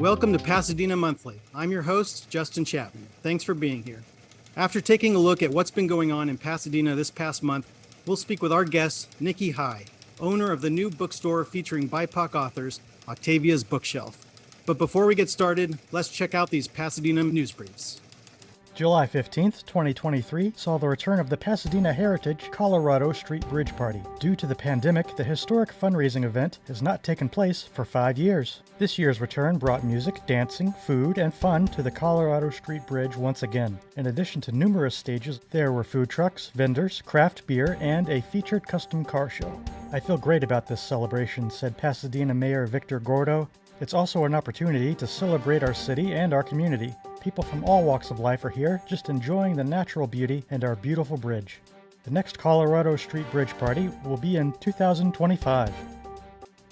Welcome to Pasadena Monthly. I'm your host, Justin Chapman. Thanks for being here. After taking a look at what's been going on in Pasadena this past month, we'll speak with our guest, Nikki High, owner of the new bookstore featuring BIPOC authors, Octavia's Bookshelf. But before we get started, let's check out these Pasadena news briefs. July 15th, 2023 saw the return of the Pasadena Heritage Colorado Street Bridge Party. Due to the pandemic, the historic fundraising event has not taken place for 5 years. This year's return brought music, dancing, food, and fun to the Colorado Street Bridge once again. In addition to numerous stages, there were food trucks, vendors, craft beer, and a featured custom car show. "I feel great about this celebration," said Pasadena Mayor Victor Gordo. "It's also an opportunity to celebrate our city and our community. People from all walks of life are here, just enjoying the natural beauty and our beautiful bridge." The next Colorado Street Bridge Party will be in 2025.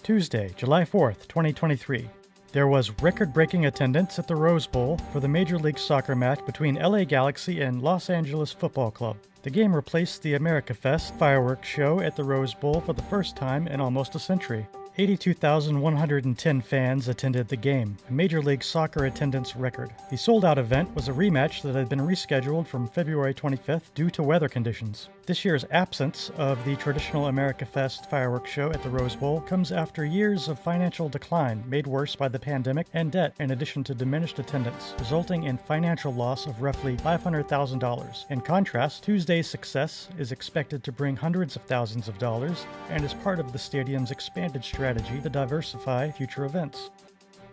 Tuesday, July 4th, 2023. There was record-breaking attendance at the Rose Bowl for the Major League Soccer match between LA Galaxy and Los Angeles Football Club. The game replaced the America Fest fireworks show at the Rose Bowl for the first time in almost a century. 82,110 fans attended the game, a Major League Soccer attendance record. The sold-out event was a rematch that had been rescheduled from February 25th due to weather conditions. This year's absence of the traditional America Fest fireworks show at the Rose Bowl comes after years of financial decline made worse by the pandemic and debt, in addition to diminished attendance, resulting in financial loss of roughly $500,000. In contrast, Tuesday's success is expected to bring hundreds of thousands of dollars and is part of the stadium's expanded strategy to diversify future events.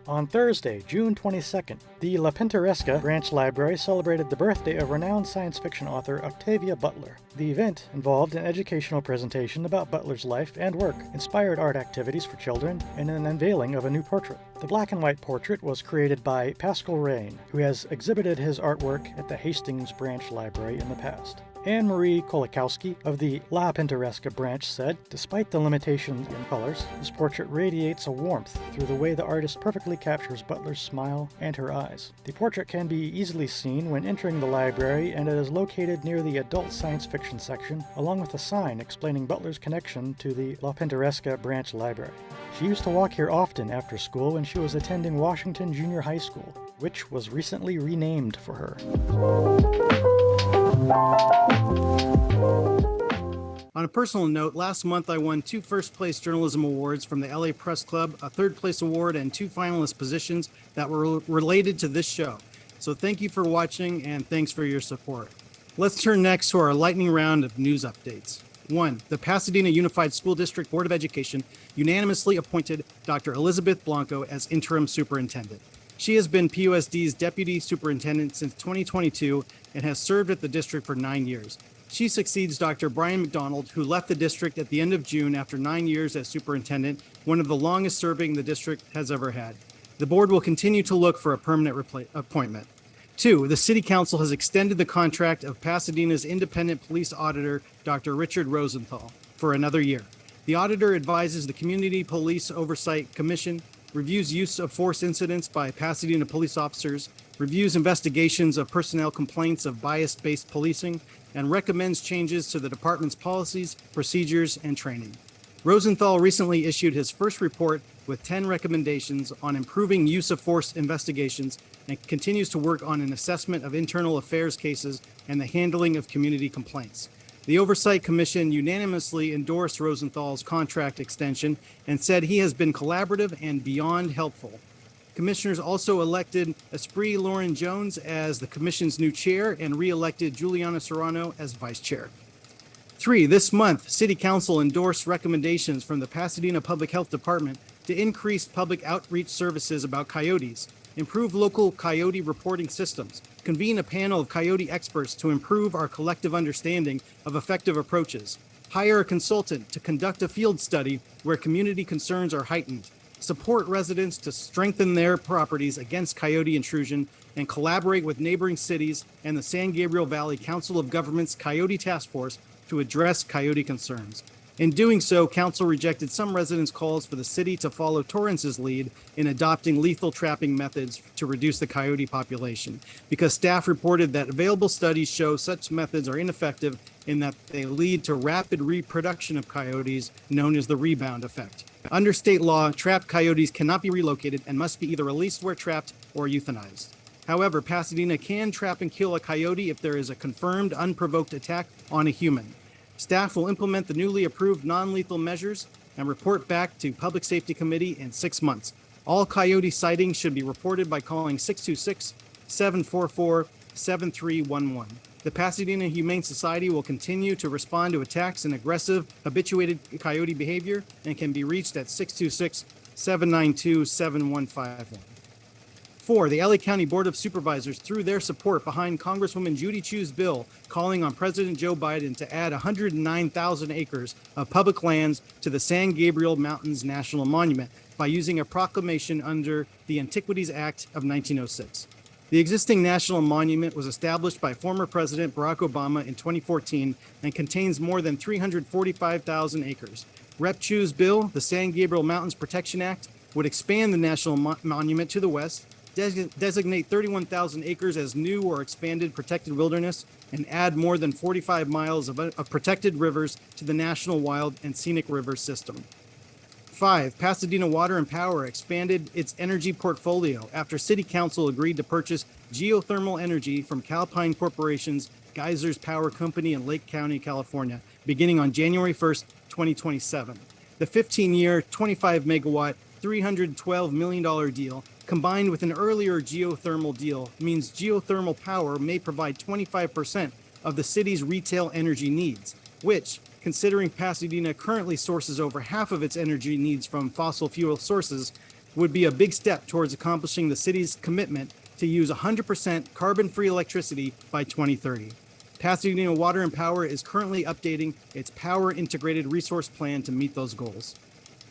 On Thursday, June 22nd, the La Pintoresca Branch Library celebrated the birthday of renowned science fiction author Octavia Butler. The event involved an educational presentation about Butler's life and work, inspired art activities for children, and an unveiling of a new portrait. The black and white portrait was created by Pascal Rain, who has exhibited his artwork at the Hastings Branch Library in the past. Anne-Marie Kolakowski of the La Pintoresca branch said, "Despite the limitations in colors, this portrait radiates a warmth through the way the artist perfectly captures Butler's smile and her eyes. The portrait can be easily seen when entering the library, and it is located near the adult science fiction section, along with a sign explaining Butler's connection to the La Pintoresca branch library. She used to walk here often after school when she was attending Washington Junior High School, which was recently renamed for her." On a personal note, last month I won 2 first-place journalism awards from the LA Press Club, a third-place award, and 2 finalist positions that were related to this show. So thank you for watching, and thanks for your support. Let's turn next to our lightning round of news updates. 1. The Pasadena Unified School District Board of Education unanimously appointed Dr. Elizabeth Blanco as interim superintendent. She has been PUSD's deputy superintendent since 2022 and has served at the district for 9 years. She succeeds Dr. Brian McDonald, who left the district at the end of June after 9 years as superintendent, one of the longest serving the district has ever had. The board will continue to look for a permanent appointment. 2, the City Council has extended the contract of Pasadena's independent police auditor, Dr. Richard Rosenthal, for another year. The auditor advises the Community Police Oversight Commission, reviews use of force incidents by Pasadena police officers, reviews investigations of personnel complaints of bias-based policing, and recommends changes to the department's policies, procedures, and training. Rosenthal recently issued his first report with 10 recommendations on improving use of force investigations and continues to work on an assessment of internal affairs cases and the handling of community complaints. The Oversight Commission unanimously endorsed Rosenthal's contract extension and said he has been collaborative and beyond helpful. Commissioners also elected Esprit Lauren Jones as the commission's new chair and re-elected Juliana Serrano as vice chair. 3, this month, City Council endorsed recommendations from the Pasadena Public Health Department to increase public outreach services about coyotes, improve local coyote reporting systems, convene a panel of coyote experts to improve our collective understanding of effective approaches, hire a consultant to conduct a field study where community concerns are heightened, support residents to strengthen their properties against coyote intrusion, and collaborate with neighboring cities and the San Gabriel Valley Council of Governments Coyote Task Force to address coyote concerns. In doing so, council rejected some residents' calls for the city to follow Torrance's lead in adopting lethal trapping methods to reduce the coyote population, because staff reported that available studies show such methods are ineffective in that they lead to rapid reproduction of coyotes, known as the rebound effect. Under state law, trapped coyotes cannot be relocated and must be either released where trapped or euthanized. However, Pasadena can trap and kill a coyote if there is a confirmed unprovoked attack on a human. Staff will implement the newly approved non-lethal measures and report back to Public Safety Committee in 6 months. All coyote sightings should be reported by calling 626-744-7311. The Pasadena Humane Society will continue to respond to attacks and aggressive, habituated coyote behavior and can be reached at 626-792-7151. 4, the LA County Board of Supervisors threw their support behind Congresswoman Judy Chu's bill calling on President Joe Biden to add 109,000 acres of public lands to the San Gabriel Mountains National Monument by using a proclamation under the Antiquities Act of 1906. The existing national monument was established by former President Barack Obama in 2014 and contains more than 345,000 acres. Rep. Chu's bill, the San Gabriel Mountains Protection Act, would expand the national monument to the west, designate 31,000 acres as new or expanded protected wilderness, and add more than 45 miles of protected rivers to the National Wild and Scenic River System. 5, Pasadena Water and Power expanded its energy portfolio after City Council agreed to purchase geothermal energy from Calpine Corporation's Geysers Power Company in Lake County, California, beginning on January 1st, 2027. The 15-year, 25-megawatt, $312 million deal, combined with an earlier geothermal deal, means geothermal power may provide 25% of the city's retail energy needs, which, considering Pasadena currently sources over half of its energy needs from fossil fuel sources, would be a big step towards accomplishing the city's commitment to use 100% carbon-free electricity by 2030. Pasadena Water and Power is currently updating its Power Integrated Resource Plan to meet those goals.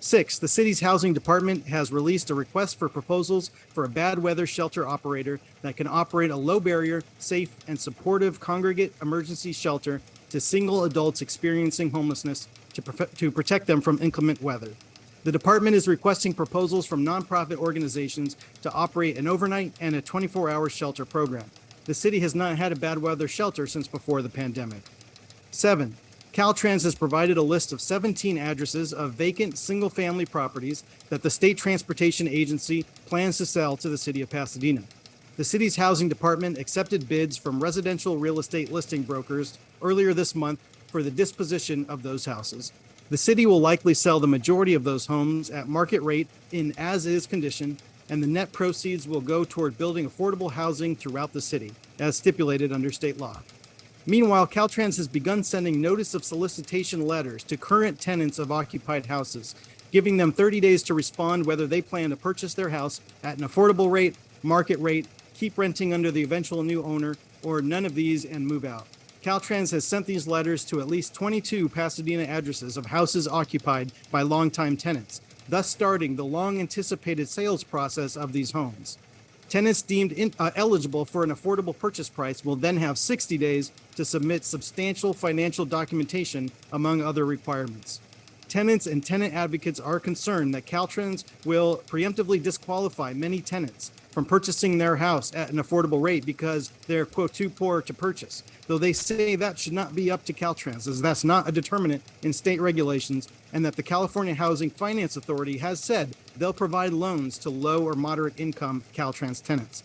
6, the city's housing department has released a request for proposals for a bad weather shelter operator that can operate a low barrier, safe, and supportive congregate emergency shelter to single adults experiencing homelessness to protect them from inclement weather. The department is requesting proposals from nonprofit organizations to operate an overnight and a 24-hour shelter program. The city has not had a bad weather shelter since before the pandemic. 7, Caltrans has provided a list of 17 addresses of vacant single-family properties that the State Transportation Agency plans to sell to the city of Pasadena. The city's housing department accepted bids from residential real estate listing brokers earlier this month for the disposition of those houses. The city will likely sell the majority of those homes at market rate in as-is condition, and the net proceeds will go toward building affordable housing throughout the city, as stipulated under state law. Meanwhile, Caltrans has begun sending notice of solicitation letters to current tenants of occupied houses, giving them 30 days to respond whether they plan to purchase their house at an affordable rate, market rate, keep renting under the eventual new owner, or none of these and move out. Caltrans has sent these letters to at least 22 Pasadena addresses of houses occupied by longtime tenants, thus starting the long-anticipated sales process of these homes. Tenants deemed eligible for an affordable purchase price will then have 60 days to submit substantial financial documentation, among other requirements. Tenants and tenant advocates are concerned that Caltrans will preemptively disqualify many tenants from purchasing their house at an affordable rate because they're, quote, too poor to purchase, though they say that should not be up to Caltrans, as that's not a determinant in state regulations, and that the California Housing Finance Authority has said they'll provide loans to low or moderate income Caltrans tenants.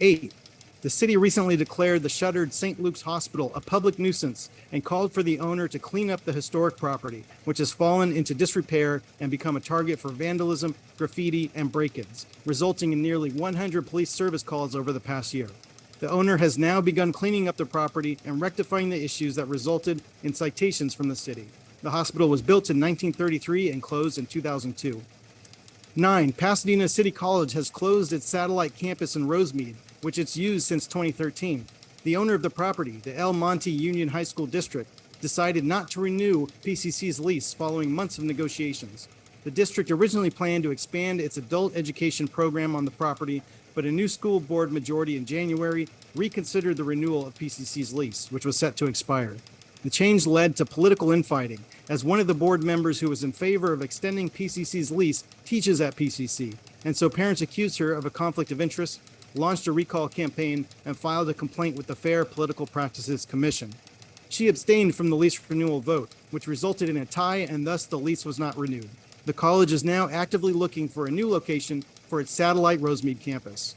8, the city recently declared the shuttered St. Luke's Hospital a public nuisance and called for the owner to clean up the historic property, which has fallen into disrepair and become a target for vandalism, graffiti, and break-ins, resulting in nearly 100 police service calls over the past year. The owner has now begun cleaning up the property and rectifying the issues that resulted in citations from the city. The hospital was built in 1933 and closed in 2002. 9, Pasadena City College has closed its satellite campus in Rosemead, which it's used since 2013. The owner of the property, the El Monte Union High School District, decided not to renew PCC's lease following months of negotiations. The district originally planned to expand its adult education program on the property, but a new school board majority in January reconsidered the renewal of PCC's lease, which was set to expire. The change led to political infighting, as one of the board members who was in favor of extending PCC's lease teaches at PCC, and so parents accused her of a conflict of interest, launched a recall campaign, and filed a complaint with the Fair Political Practices Commission. She abstained from the lease renewal vote, which resulted in a tie, and thus the lease was not renewed. The college is now actively looking for a new location for its satellite Rosemead campus.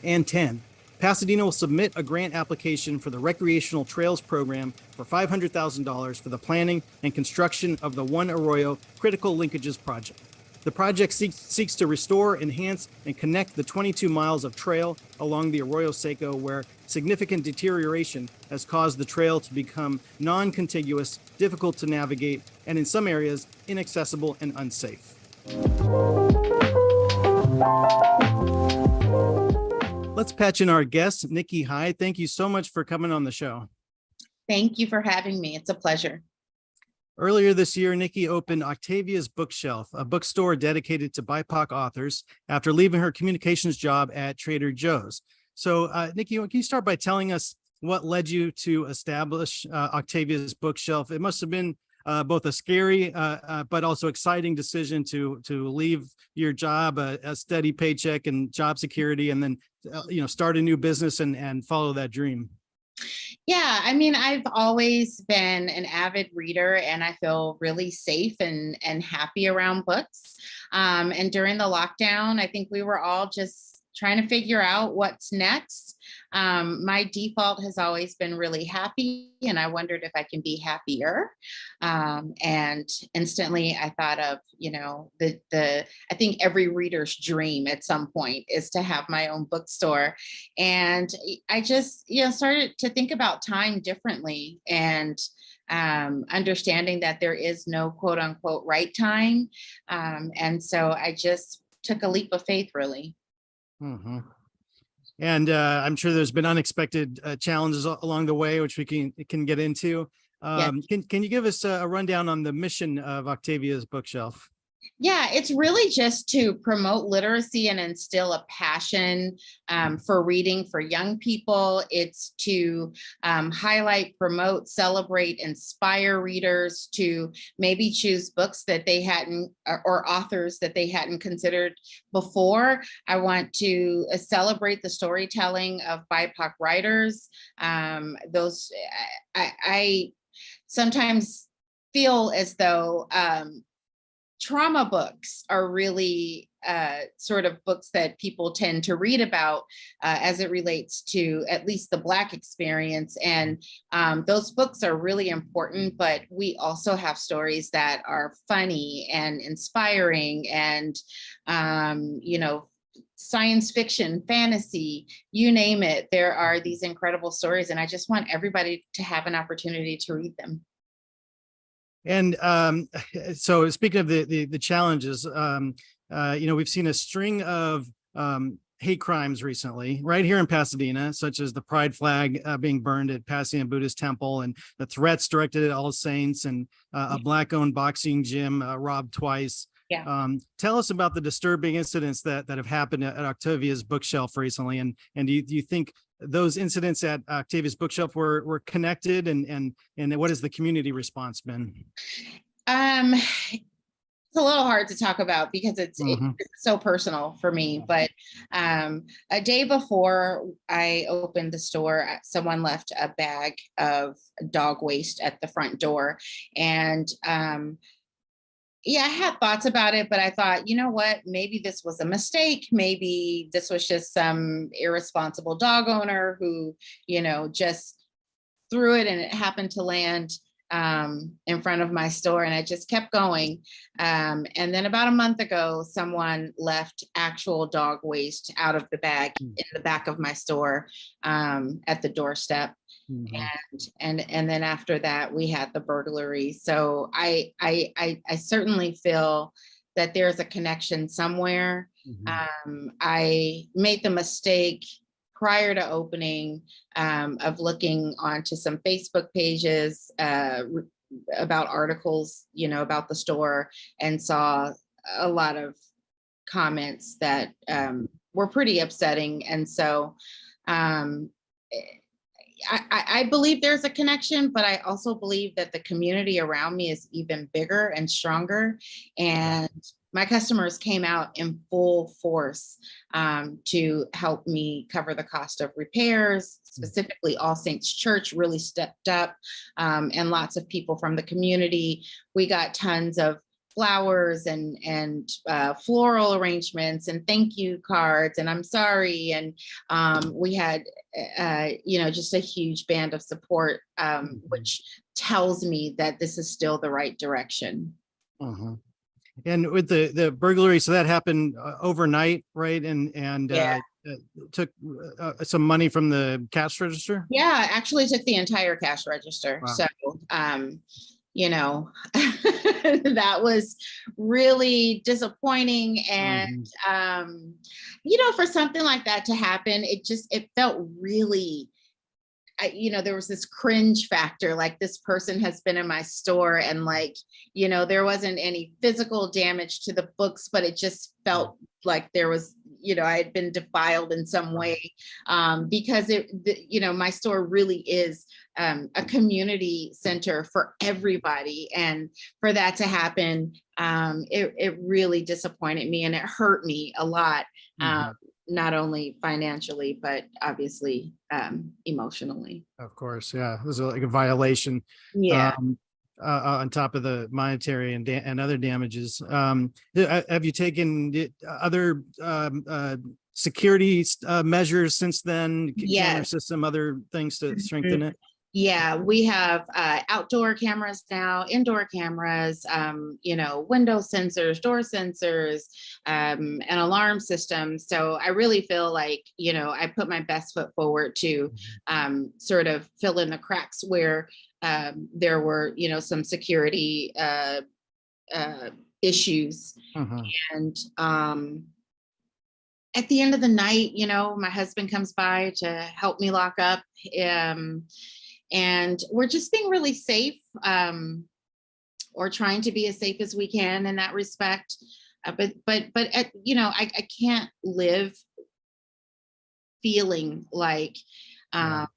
And 10, Pasadena will submit a grant application for the Recreational Trails Program for $500,000 for the planning and construction of the One Arroyo Critical Linkages Project. The project seeks to restore, enhance, and connect the 22 miles of trail along the Arroyo Seco, where significant deterioration has caused the trail to become non-contiguous, difficult to navigate, and in some areas, inaccessible and unsafe. Let's patch in our guest, Nikki High. Thank you so much for coming on the show. Thank you for having me. It's a pleasure. Earlier this year, Nikki opened Octavia's Bookshelf, a bookstore dedicated to BIPOC authors, after leaving her communications job at Trader Joe's. So, Nikki, can you start by telling us what led you to establish Octavia's Bookshelf? It must have been both a scary but also exciting decision to leave your job, a steady paycheck and job security, and then start a new business and follow that dream. Yeah, I mean, I've always been an avid reader, and I feel really safe and happy around books. And during the lockdown, I think we were all just trying to figure out what's next. My default has always been really happy, and I wondered if I can be happier. And instantly I thought of, I think every reader's dream at some point is to have my own bookstore. And I just, started to think about time differently, and understanding that there is no quote unquote right time. And so I just took a leap of faith, really. Mm-hmm. And I'm sure there's been unexpected challenges along the way, which we can get into. Yes. Can you give us a rundown on the mission of Octavia's Bookshelf? Yeah, it's really just to promote literacy and instill a passion for reading for young people. It's to highlight, promote, celebrate, inspire readers to maybe choose books that they hadn't, or authors that they hadn't considered before. I want to celebrate the storytelling of BIPOC writers. I sometimes feel as though trauma books are really sort of books that people tend to read about as it relates to at least the Black experience. And those books are really important, but we also have stories that are funny and inspiring and, science fiction, fantasy, you name it. There are these incredible stories, and I just want everybody to have an opportunity to read them. And so speaking of the challenges, we've seen a string of hate crimes recently right here in Pasadena, such as the pride flag being burned at Pasadena Buddhist Temple, and the threats directed at All Saints, and a Black-owned boxing gym robbed twice. Yeah. Tell us about the disturbing incidents that have happened at Octavia's Bookshelf recently, and do you think those incidents at Octavia's Bookshelf were connected, and what has the community response been? It's a little hard to talk about because it's so personal for me, but a day before I opened the store, someone left a bag of dog waste at the front door, and I had thoughts about it, but I thought, you know what, maybe this was a mistake. Maybe this was just some irresponsible dog owner who, just threw it, and it happened to land in front of my store, and I just kept going. And then about a month ago, someone left actual dog waste out of the bag in the back of my store at the doorstep. And then after that, we had the burglary. So I certainly feel that there's a connection somewhere. I made the mistake prior to opening of looking onto some Facebook pages about articles, about the store, and saw a lot of comments that were pretty upsetting. And so I believe there's a connection, but I also believe that the community around me is even bigger and stronger. And my customers came out in full force to help me cover the cost of repairs. Specifically, All Saints Church really stepped up, and lots of people from the community. We got tons of flowers and floral arrangements and thank you cards and I'm sorry. And we had, just a huge band of support, which tells me that this is still the right direction. Uh-huh. And with the burglary, so that happened overnight, right? And took some money from the cash register? Yeah, actually took the entire cash register. Wow. So, that was really disappointing. And, for something like that to happen, it felt really, there was this cringe factor, like this person has been in my store and there wasn't any physical damage to the books, but it just felt like there was, I had been defiled in some way, because my store really is a community center for everybody. And for that to happen, it really disappointed me and it hurt me a lot. Not only financially, but obviously emotionally. Of course, yeah, it was like a violation. Yeah. On top of the monetary and other damages. Have you taken other security measures since then? Yes. Camera system, other things to strengthen it? Yeah, we have outdoor cameras now, indoor cameras, window sensors, door sensors, an alarm system. So I really feel like, I put my best foot forward to sort of fill in the cracks where there were, some security issues. And at the end of the night, my husband comes by to help me lock up. And we're just being really safe, or trying to be as safe as we can in that respect. But I can't live feeling like, I'm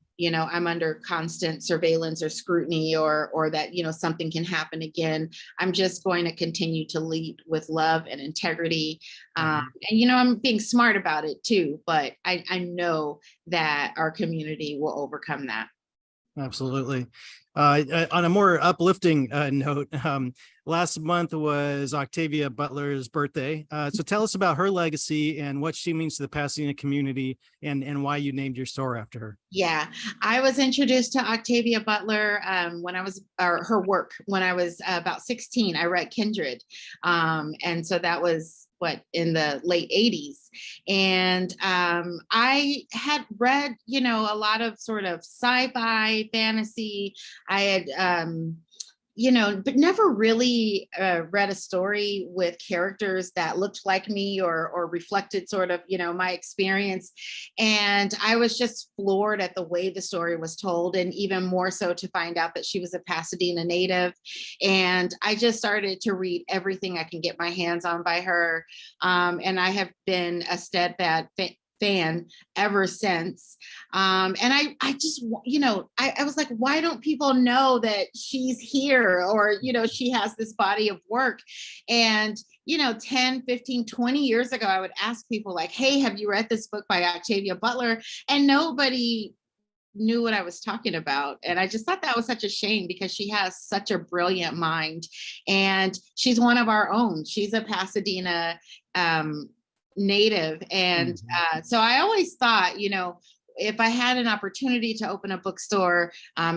under constant surveillance or scrutiny or that, something can happen again. I'm just going to continue to lead with love and integrity. And, I'm being smart about it too, but I know that our community will overcome that. Absolutely. On a more uplifting note, last month was Octavia Butler's birthday. So tell us about her legacy and what she means to the Pasadena community and why you named your store after her. Yeah, I was introduced to Octavia Butler her work when I was about 16. I read Kindred. And so that was in the late 80s. And I had read, a lot of sort of sci-fi, fantasy. I had, but never really read a story with characters that looked like me or reflected sort of, my experience. And I was just floored at the way the story was told, and even more so to find out that she was a Pasadena native. And I just started to read everything I can get my hands on by her. And I have been a steadfast fan ever since. And I just, I was like, why don't people know that she's here? Or, she has this body of work. And, 10, 15, 20 years ago, I would ask people like, hey, have you read this book by Octavia Butler? And nobody knew what I was talking about. And I just thought that was such a shame because she has such a brilliant mind. And she's one of our own. She's a Pasadena native. And so I always thought, if I had an opportunity to open a bookstore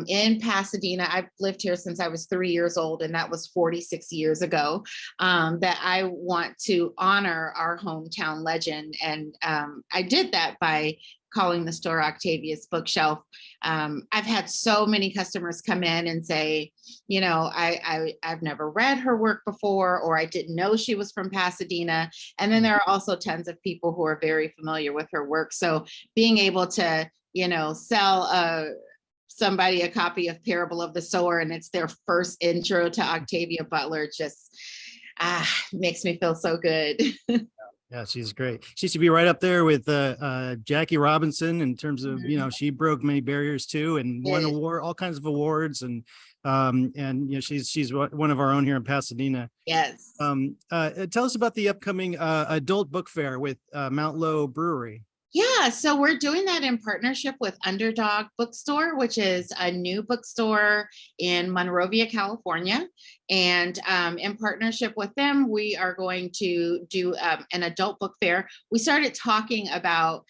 in Pasadena, I've lived here since I was 3 years old, and that was 46 years ago, that I want to honor our hometown legend. And I did that by calling the store Octavia's Bookshelf. I've had so many customers come in and say, I've never read her work before, or I didn't know she was from Pasadena. And then there are also tons of people who are very familiar with her work. So being able to, sell somebody a copy of Parable of the Sower, and it's their first intro to Octavia Butler, just makes me feel so good. Yeah, she's great. She should be right up there with Jackie Robinson in terms of, she broke many barriers too and won Yes. award, all kinds of awards. And she's one of our own here in Pasadena. Yes. Tell us about the upcoming adult book fair with Mount Low Brewery. Yeah, so we're doing that in partnership with Underdog Bookstore, which is a new bookstore in Monrovia, California. And in partnership with them, we are going to do an adult book fair. We started talking about,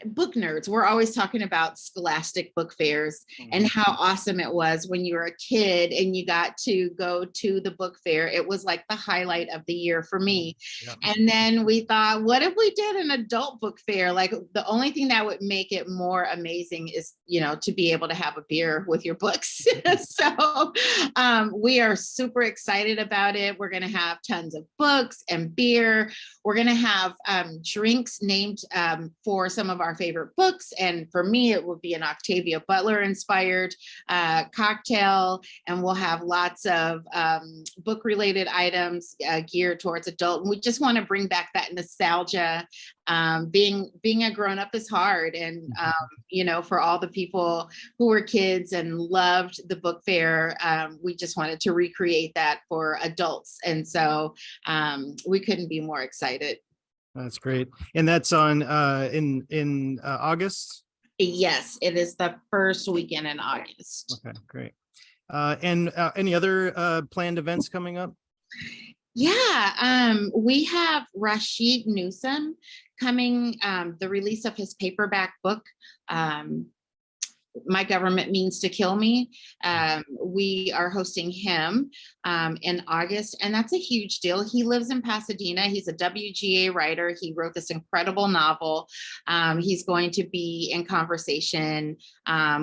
book nerds. We're always talking about scholastic book fairs and how awesome it was when you were a kid and you got to go to the book fair. It was like the highlight of the year for me. Yeah. And then we thought, what if we did an adult book fair? Like the only thing that would make it more amazing is, to be able to have a beer with your books. So we are super excited about it. We're going to have tons of books and beer. We're going to have drinks named for some of our favorite books. And for me, it would be an Octavia Butler inspired cocktail. And we'll have lots of book related items geared towards adult. And we just want to bring back that nostalgia. Being a grown up is hard. And, for all the people who were kids and loved the book fair, we just wanted to recreate that for adults. And so we couldn't be more excited. That's great. And that's on in August? Yes, it is the first weekend in August. Okay, great. And any other planned events coming up? Yeah, we have Rashid Newsom coming, the release of his paperback book, My Government Means to Kill Me. We are hosting him in August, and that's a huge deal. He lives in Pasadena. He's a WGA writer. He wrote this incredible novel. He's going to be in conversation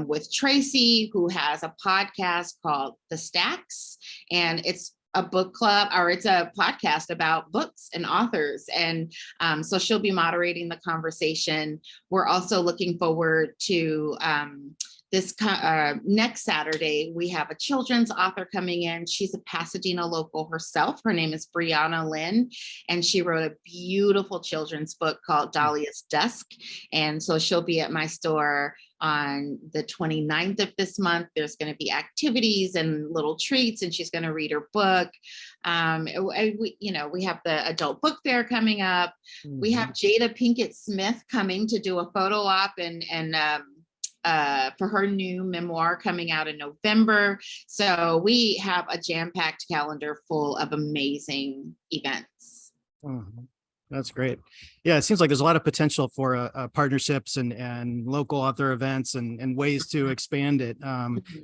with Tracy, who has a podcast called The Stacks, and it's a book club, or it's a podcast about books and authors. And so she'll be moderating the conversation. We're also looking forward to this next Saturday. We have a children's author coming in. She's a Pasadena local herself. Her name is Brianna Lynn, and she wrote a beautiful children's book called Dahlia's Dusk. And so she'll be at my store on the 29th of this month. There's going to be activities and little treats, and she's going to read her book. We have the adult book fair coming up. We have Jada Pinkett Smith coming to do a photo op and for her new memoir coming out in November. So we have a jam-packed calendar full of amazing events. That's great. Yeah, it seems like there's a lot of potential for partnerships and local author events and ways to expand it.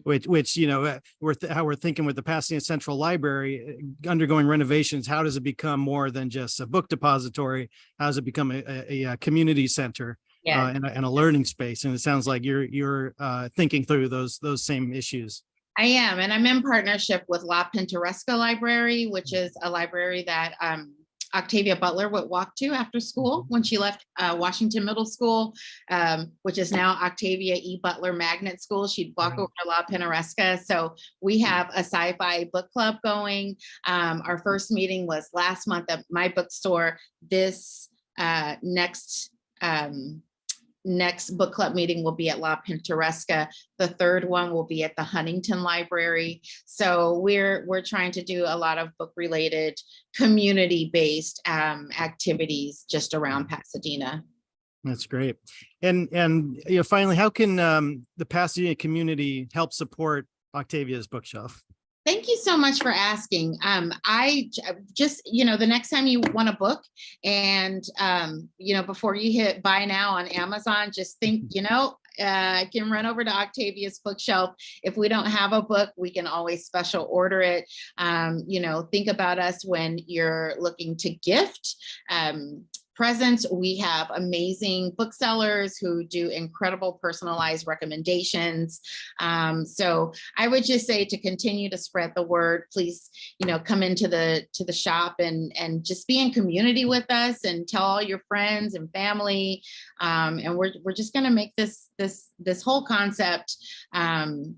Which how we're thinking with the Pasadena Central Library undergoing renovations. How does it become more than just a book depository? How does it become a community center? Yeah. And a learning space? And it sounds like you're thinking through those same issues. I am, and I'm in partnership with La Pintoresca Library, which is a library that Octavia Butler would walk to after school when she left Washington Middle School, which is now Octavia E. Butler Magnet School. She'd walk over to La Pintoresca. So we have a sci-fi book club going. Our first meeting was last month at my bookstore. This next book club meeting will be at La Pintoresca. The third one will be at the Huntington Library. So we're trying to do a lot of book related community-based activities just around Pasadena. That's great. And finally, how can the Pasadena community help support Octavia's bookshelf? Thank you so much for asking. I just, the next time you want a book and, before you hit buy now on Amazon, just think, I can run over to Octavia's bookshelf. If we don't have a book, we can always special order it. Think about us when you're looking to gift presents. We have amazing booksellers who do incredible personalized recommendations. So I would just say to continue to spread the word, please, come into the shop and just be in community with us and tell all your friends and family. And we're just going to make this whole concept an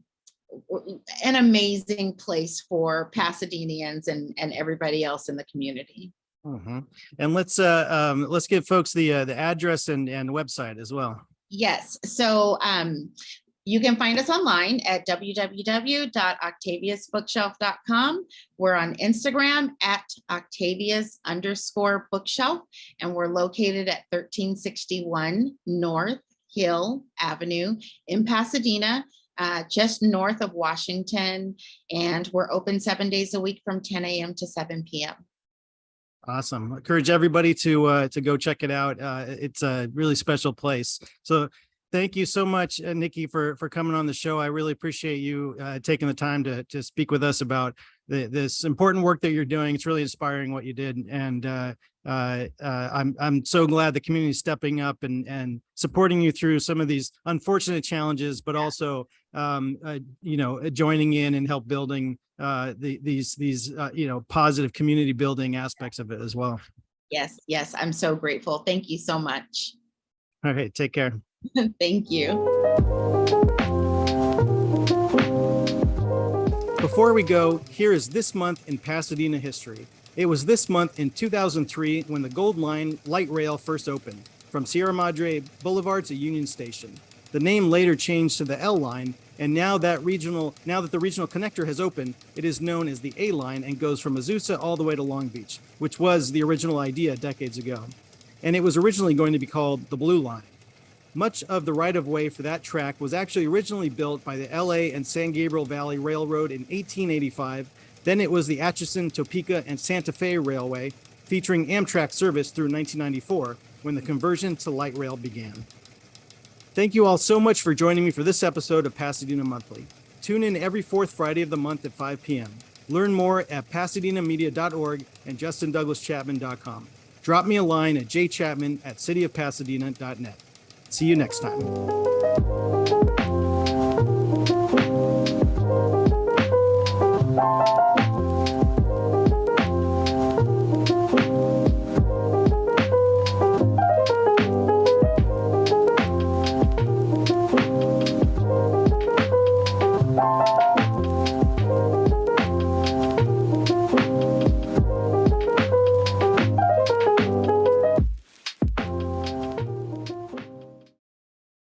amazing place for Pasadenians and everybody else in the community. And let's give folks the address and website as well. Yes. So you can find us online at www.octaviasbookshelf.com. We're on Instagram at Octavias_bookshelf, and we're located at 1361 North Hill Avenue in Pasadena, just north of Washington. And we're open 7 days a week from 10 a.m. to 7 p.m. Awesome. I encourage everybody to go check it out. It's a really special place. So thank you so much, Nikki, for coming on the show. I really appreciate you taking the time to speak with us about this important work that you're doing. It's really inspiring what you did. And I'm so glad the community is stepping up and supporting you through some of these unfortunate challenges, but also, joining in and help building these positive community building aspects of it as well. Yes. I'm so grateful. Thank you so much. All right. Take care. Thank you. Before we go, here is this month in Pasadena history. It was this month in 2003 when the Gold Line light rail first opened from Sierra Madre Boulevard to Union Station. The name later changed to the L Line, and now that the regional connector has opened, it is known as the A Line and goes from Azusa all the way to Long Beach, which was the original idea decades ago. And it was originally going to be called the Blue Line. Much of the right-of-way for that track was actually originally built by the LA and San Gabriel Valley Railroad in 1885. Then it was the Atchison, Topeka, and Santa Fe Railway, featuring Amtrak service through 1994, when the conversion to light rail began. Thank you all so much for joining me for this episode of Pasadena Monthly. Tune in every fourth Friday of the month at 5 p.m. Learn more at pasadenamedia.org and justindouglaschapman.com. Drop me a line at jchapman@cityofpasadena.net. See you next time.